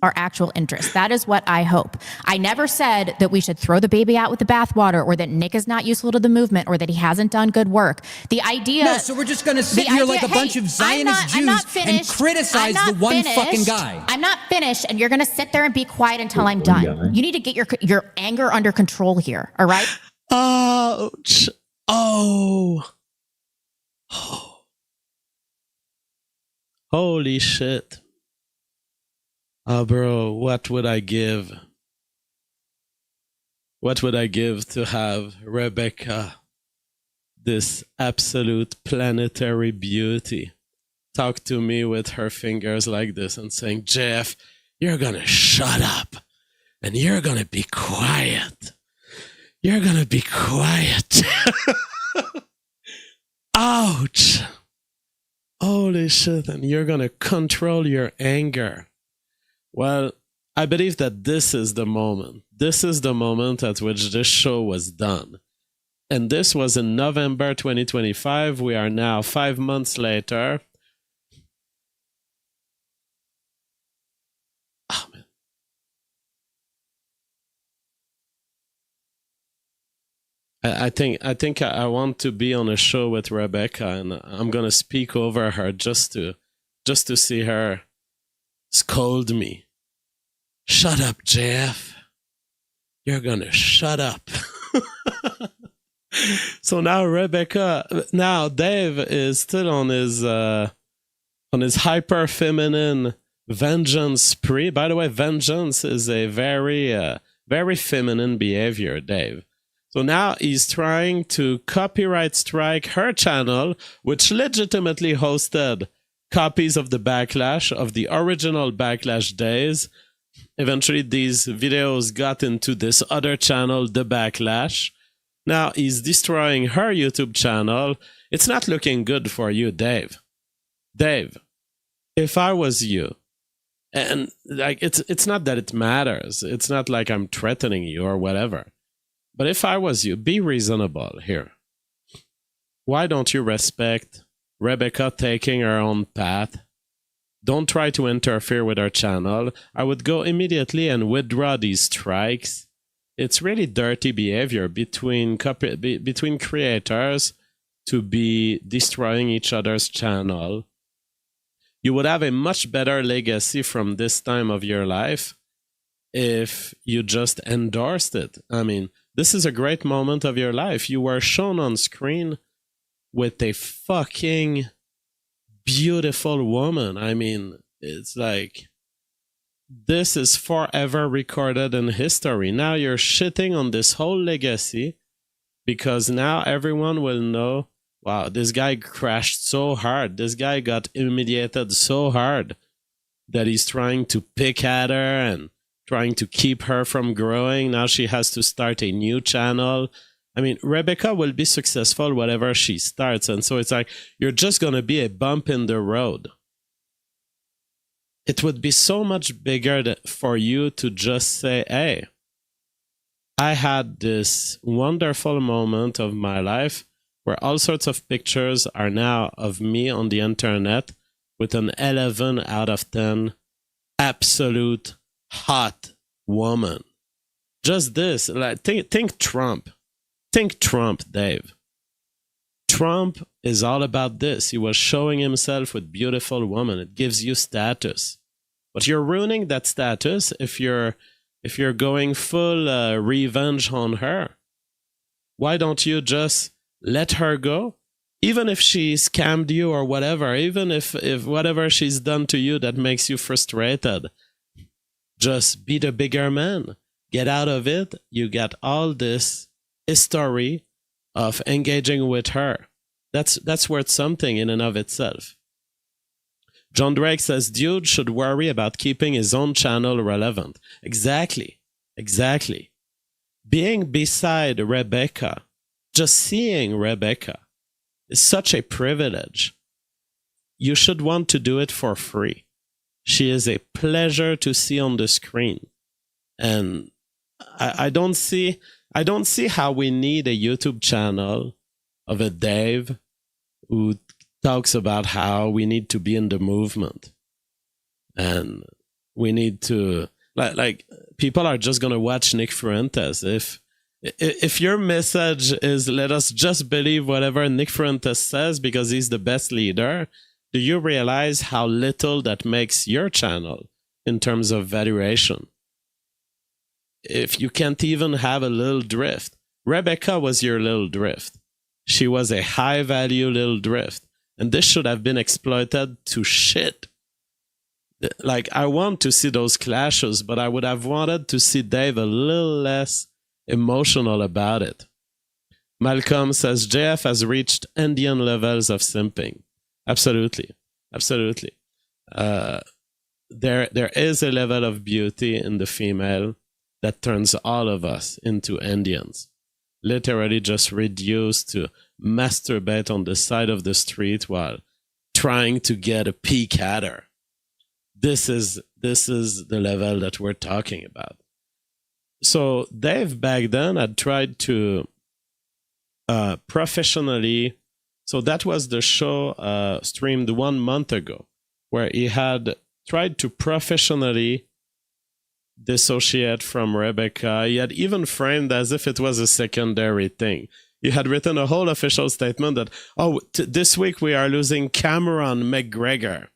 Our actual interest. That is what I hope. I never said that we should throw the baby out with the bathwater, or that Nick is not useful to the movement, or that he hasn't done good work. The idea... No, so we're just going to sit here like a bunch of Zionist Jews and criticize the one fucking guy. I'm not finished, and you're going to sit there and be quiet until I'm done. You need to get your anger under control here, all right? Ouch. Oh. Holy shit. Oh, bro, what would I give? What would I give to have Rebecca, this absolute planetary beauty, talk to me with her fingers like this and saying, Jeff, you're gonna shut up and you're gonna be quiet. You're gonna be quiet. Ouch. Holy shit, and you're gonna control your anger. Well, I believe that this is the moment. This is the moment at which this show was done. And this was in November 2025. We are now 5 months later. Oh, man. I think I want to be on a show with Rebecca, and I'm gonna speak over her just to see her scold me. Shut up, JF. You're gonna shut up. So now Dave is still on his hyper feminine vengeance spree. By the way, vengeance is a very feminine behavior, Dave. So now he's trying to copyright strike her channel, which legitimately hosted copies of the Backlash, of the original Backlash days. Eventually, these videos got into this other channel, the Backlash. Now he's destroying her YouTube channel. It's not looking good for you, Dave. Dave, if I was you, and like it's not that it matters. It's not like I'm threatening you or whatever. But if I was you, be reasonable here. Why don't you respect Rebecca taking her own path? don't try to interfere with our channel. I would go immediately and withdraw these strikes. It's really dirty behavior between creators to be destroying each other's channel. You would have a much better legacy from this time of your life if you just endorsed it. I mean, this is a great moment of your life. You were shown on screen with a fucking beautiful woman. I mean, it's like, this is forever recorded in history. Now you're shitting on this whole legacy because now everyone will know, wow, this guy crashed so hard. This guy got humiliated so hard that he's trying to pick at her and trying to keep her from growing. Now she has to start a new channel. I mean, Rebecca will be successful whatever she starts. And so it's like, you're just going to be a bump in the road. It would be so much bigger for you to just say, hey, I had this wonderful moment of my life where all sorts of pictures are now of me on the internet with an 11 out of 10 absolute hot woman. Just this. Like, think Trump. Think Trump, Dave. Trump is all about this. He was showing himself with beautiful women. It gives you status. But you're ruining that status if you're going full revenge on her. Why don't you just let her go? Even if she scammed you or whatever, even if whatever she's done to you that makes you frustrated, just be the bigger man. Get out of it. You got all this history of engaging with her. That's worth something in and of itself. John Drake says, dude should worry about keeping his own channel relevant. Exactly. Being beside Rebecca, just seeing Rebecca, is such a privilege. You should want to do it for free. She is a pleasure to see on the screen. And I don't see how we need a YouTube channel of a Dave who talks about how we need to be in the movement. And we need to, like people are just going to watch Nick Fuentes. If your message is let us just believe whatever Nick Fuentes says because he's the best leader, do you realize how little that makes your channel in terms of valuation? If you can't even have a little drift. Rebecca was your little drift. She was a high value little drift. And this should have been exploited to shit. Like, I want to see those clashes, but I would have wanted to see Dave a little less emotional about it. Malcolm says JF has reached Indian levels of simping. Absolutely. There is a level of beauty in the female that turns all of us into Indians. Literally just reduced to masturbate on the side of the street while trying to get a peek at her. This is the level that we're talking about. So Dave back then had tried to professionally, so that was the show streamed 1 month ago, where he had tried to professionally dissociate from Rebecca. He had even framed as if it was a secondary thing. He had written a whole official statement that, this week we are losing Cameron McGregor.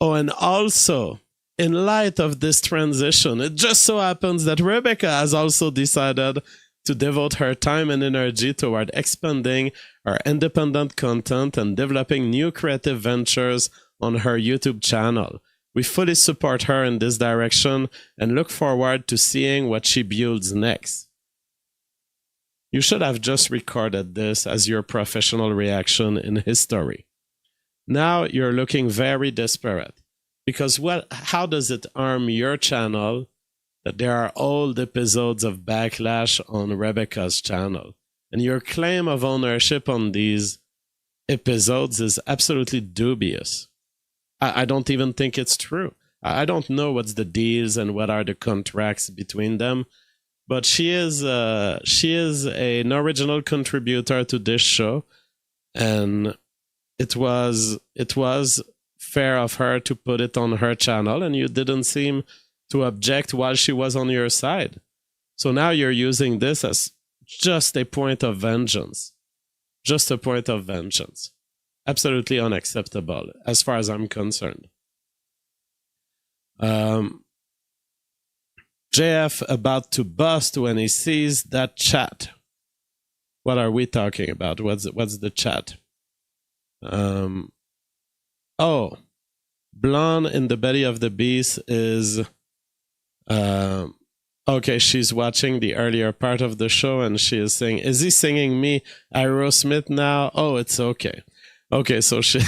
Oh, and also, in light of this transition, it just so happens that Rebecca has also decided to devote her time and energy toward expanding her independent content and developing new creative ventures on her YouTube channel. We fully support her in this direction and look forward to seeing what she builds next. You should have just recorded this as your professional reaction in history. Now you're looking very desperate because, well, how does it harm your channel that there are old episodes of Backlash on Rebecca's channel? And your claim of ownership on these episodes is absolutely dubious. I don't even think it's true. I don't know what's the deals and what are the contracts between them, but she is an original contributor to this show, and it was fair of her to put it on her channel, and you didn't seem to object while she was on your side. So now you're using this as just a point of vengeance. Just a point of vengeance. Absolutely unacceptable, as far as I'm concerned. JF about to bust when he sees that chat. What are we talking about? What's the chat? Oh, Blonde in the belly of the beast is okay, she's watching the earlier part of the show and she is saying, is he singing me Aerosmith now? Oh, it's okay. Okay, so she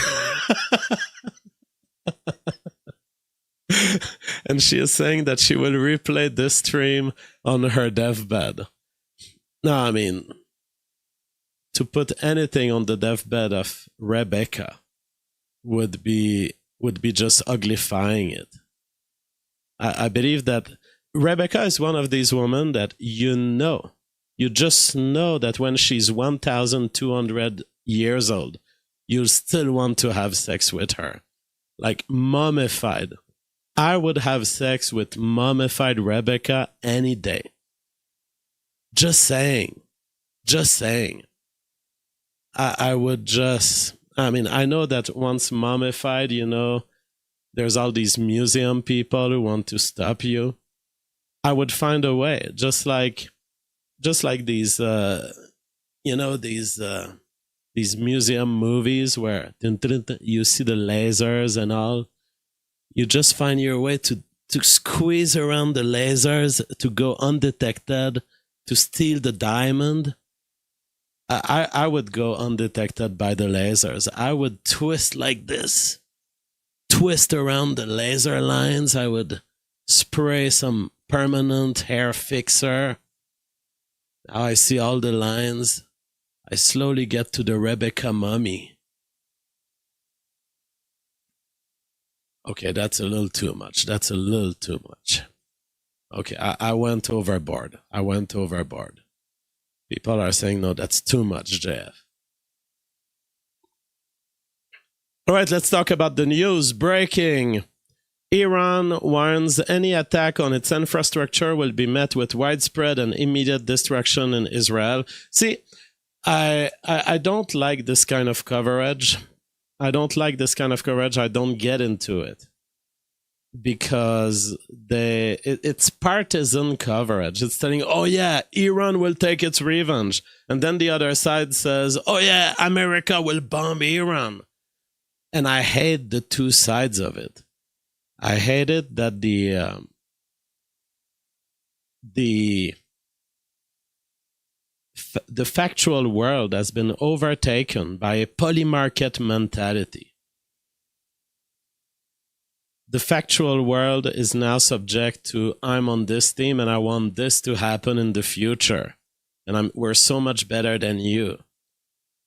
and she is saying that she will replay this stream on her deathbed. No, I mean, to put anything on the deathbed of Rebecca would be just uglifying it. I believe that Rebecca is one of these women that you just know that when she's 1,200 years old, you'll still want to have sex with her. Like mummified. I would have sex with mummified Rebecca any day. Just saying. Just saying. I would just, I mean, I know that once mummified, there's all these museum people who want to stop you. I would find a way, just like these, these museum movies where you see the lasers and all. You just find your way to squeeze around the lasers, to go undetected, to steal the diamond. I would go undetected by the lasers. I would twist like this, twist around the laser lines. I would spray some permanent hair fixer. Now I see all the lines. I slowly get to the Rebecca mummy. Okay, that's a little too much. That's a little too much. Okay, I went overboard. People are saying, no, that's too much, JF. All right, let's talk about the news. Breaking. Iran warns any attack on its infrastructure will be met with widespread and immediate destruction in Israel. See, I don't like this kind of coverage. I don't get into it because it's partisan coverage. It's telling, oh yeah, Iran will take its revenge. And then the other side says, oh yeah, America will bomb Iran. And I hate the two sides of it. I hate it that the factual world has been overtaken by a polymarket mentality. The factual world is now subject to, I'm on this team and I want this to happen in the future. And we're so much better than you.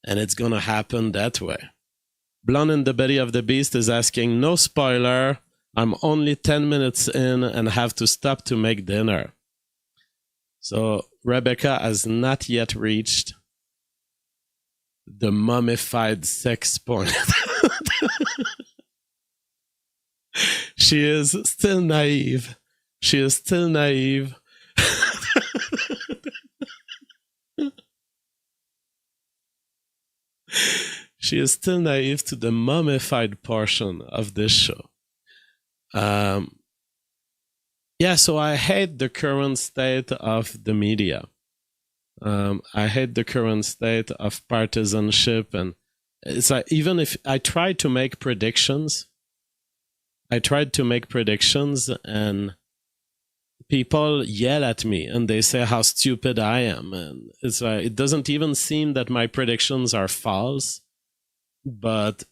And it's going to happen that way. Blonde in the belly of the beast is asking, no spoiler, I'm only 10 minutes in and have to stop to make dinner. So Rebecca has not yet reached the mummified sex point. She is still naive. She is still naive. She is still naive to the mummified portion of this show. Yeah, so I hate the current state of the media. I hate the current state of partisanship, and it's like, even if I tried to make predictions, and people yell at me and they say how stupid I am, and it's like, it doesn't even seem that my predictions are false, but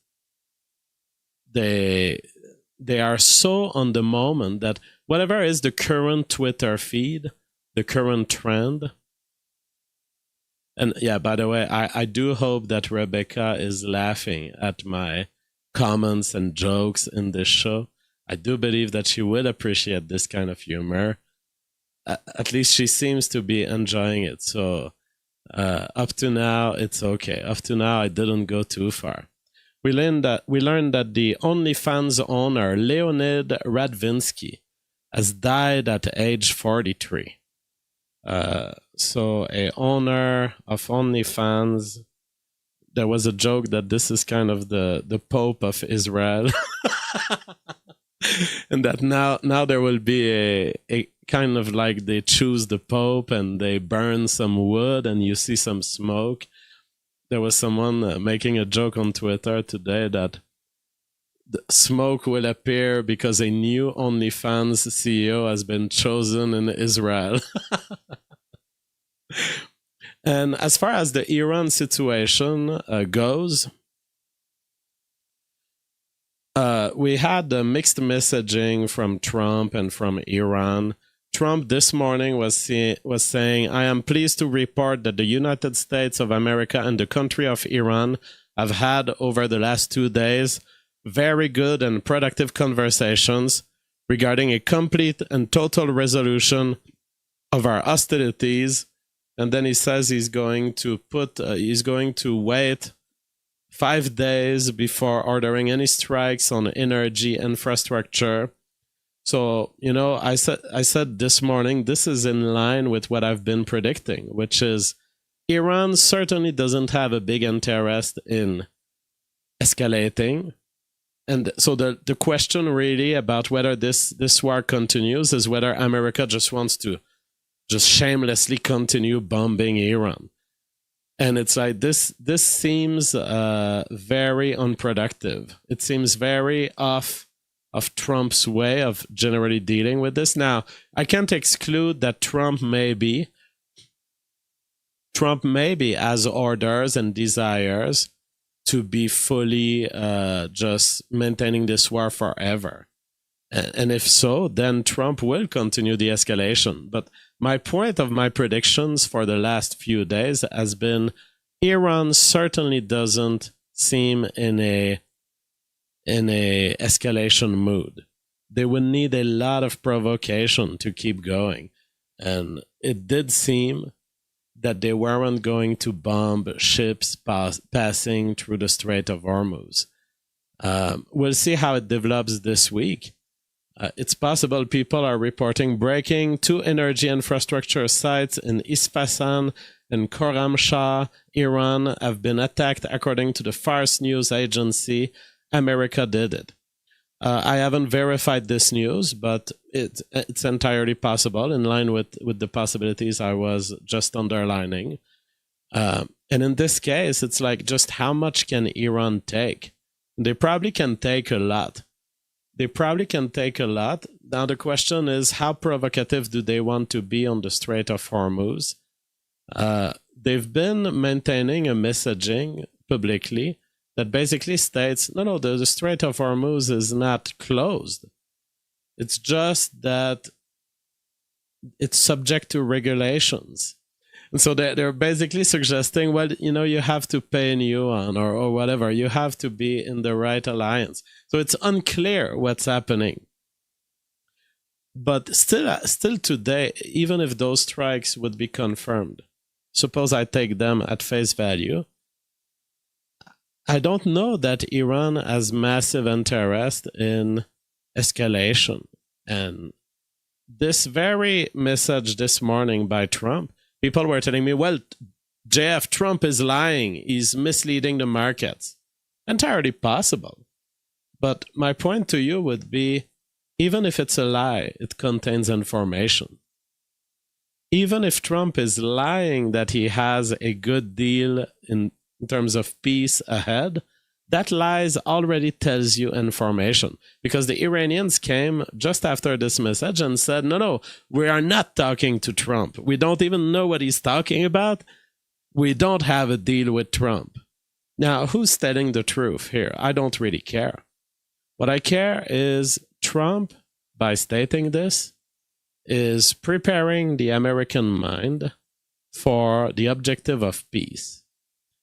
they are so on the moment that whatever is the current Twitter feed, the current trend. And yeah, by the way, I do hope that Rebecca is laughing at my comments and jokes in this show. I do believe that she will appreciate this kind of humor. At least she seems to be enjoying it. So up to now, it's okay. Up to now, I didn't go too far. we learned that the OnlyFans owner Leonid Radvinsky has died at age 43. So a owner of OnlyFans, there was a joke that this is kind of the Pope of Israel. And that now there will be a kind of like they choose the Pope and they burn some wood and you see some smoke. There was someone making a joke on Twitter today that the smoke will appear because a new OnlyFans CEO has been chosen in Israel. And as far as the Iran situation goes, we had the mixed messaging from Trump and from Iran. Trump this morning was saying, I am pleased to report that the United States of America and the country of Iran have had over the last 2 days very good and productive conversations regarding a complete and total resolution of our hostilities. And then he says he's going to wait 5 days before ordering any strikes on energy infrastructure. So, I said this morning, this is in line with what I've been predicting, which is Iran certainly doesn't have a big interest in escalating. And so the question really about whether this war continues is whether America just wants to just shamelessly continue bombing Iran. And it's like this seems very unproductive. It seems very off of Trump's way of generally dealing with this. Now, I can't exclude that Trump maybe has orders and desires to be fully just maintaining this war forever. And if so, then Trump will continue the escalation. But my point of my predictions for the last few days has been Iran certainly doesn't seem in a escalation mood. They would need a lot of provocation to keep going. And it did seem that they weren't going to bomb ships passing through the Strait of Hormuz. We'll see how it develops this week. It's possible people are reporting breaking 2 energy infrastructure sites in Isfahan and Khorramshahr, Iran, have been attacked according to the Fars news agency. America did it. I haven't verified this news, but it's entirely possible, in line with the possibilities I was just underlining. And in this case, it's like, just how much can Iran take? They probably can take a lot. Now the question is, how provocative do they want to be on the Strait of Hormuz? They've been maintaining a messaging publicly that basically states, no, the Strait of Hormuz is not closed. It's just that it's subject to regulations. And so they're basically suggesting, well, you have to pay a yuan or whatever. You have to be in the right alliance. So it's unclear what's happening. But still today, even if those strikes would be confirmed, suppose I take them at face value, I don't know that Iran has massive interest in escalation. And this very message this morning by Trump, people were telling me, well, JF, Trump is lying. He's misleading the markets. Entirely possible. But my point to you would be, even if it's a lie, it contains information. Even if Trump is lying that he has a good deal in terms of peace ahead, that lies already tells you information. Because the Iranians came just after this message and said, no, we are not talking to Trump. We don't even know what he's talking about. We don't have a deal with Trump. Now, who's telling the truth here? I don't really care. What I care is Trump, by stating this, is preparing the American mind for the objective of peace.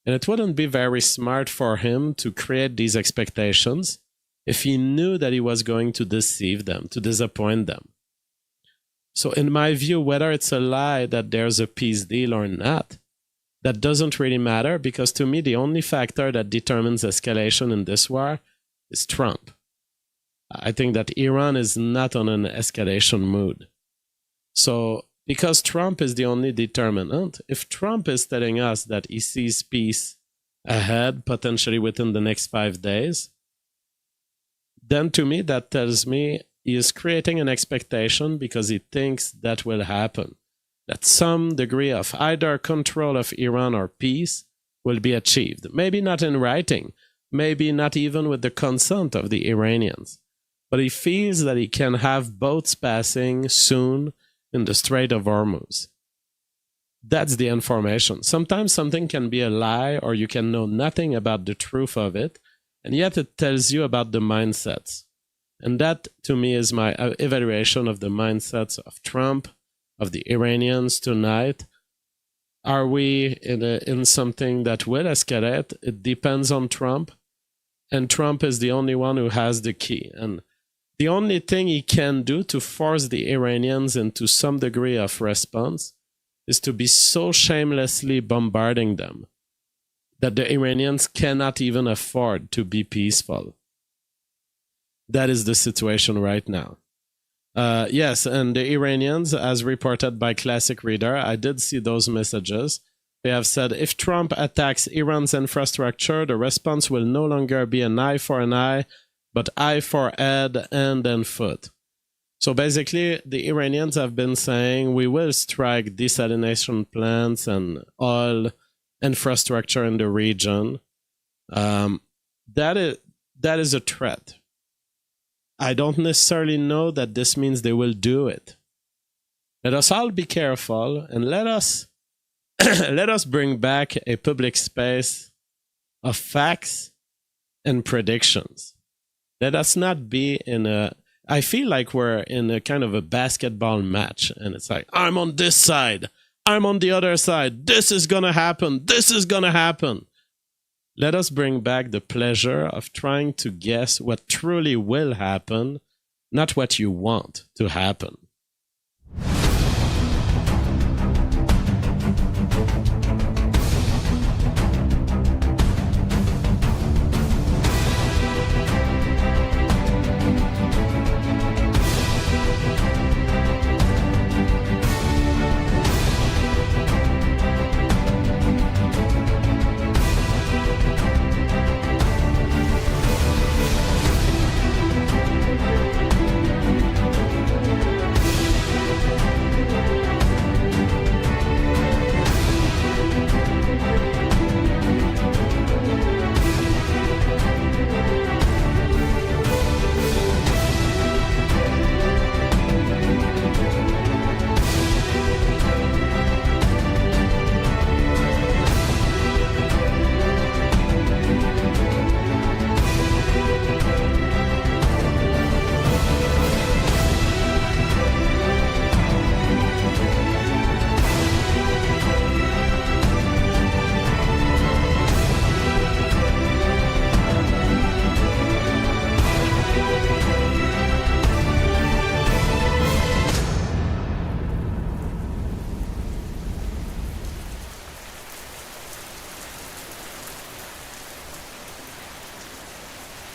And it wouldn't be very smart for him to create these expectations if he knew that he was going to deceive them, to disappoint them. So in my view, whether it's a lie that there's a peace deal or not, that doesn't really matter, because to me, the only factor that determines escalation in this war is Trump. I think that Iran is not on an escalation mood. So, because Trump is the only determinant, if Trump is telling us that he sees peace ahead, potentially within the next 5 days, then to me, that tells me he is creating an expectation because he thinks that will happen, that some degree of either control of Iran or peace will be achieved. Maybe not in writing, maybe not even with the consent of the Iranians, but he feels that he can have boats passing soon in the Strait of Hormuz. That's the information. Sometimes something can be a lie, or you can know nothing about the truth of it, and yet it tells you about the mindsets. And that, to me, is my evaluation of the mindsets of Trump, of the Iranians tonight. Are we in something that will escalate? It depends on Trump, and Trump is the only one who has the key. And the only thing he can do to force the Iranians into some degree of response is to be so shamelessly bombarding them that the Iranians cannot even afford to be peaceful. That is the situation right now. Yes, and the Iranians, as reported by Classic Reader, I did see those messages. They have said, if Trump attacks Iran's infrastructure, the response will no longer be an eye for an eye, but eye for head, hand, and foot. So basically, the Iranians have been saying, we will strike desalination plants and oil infrastructure in the region. That is a threat. I don't necessarily know that this means they will do it. Let us all be careful, and let us bring back a public space of facts and predictions. Let us not be I feel like we're in a kind of a basketball match, and it's like, I'm on this side, I'm on the other side, this is gonna happen, this is gonna happen. Let us bring back the pleasure of trying to guess what truly will happen, not what you want to happen.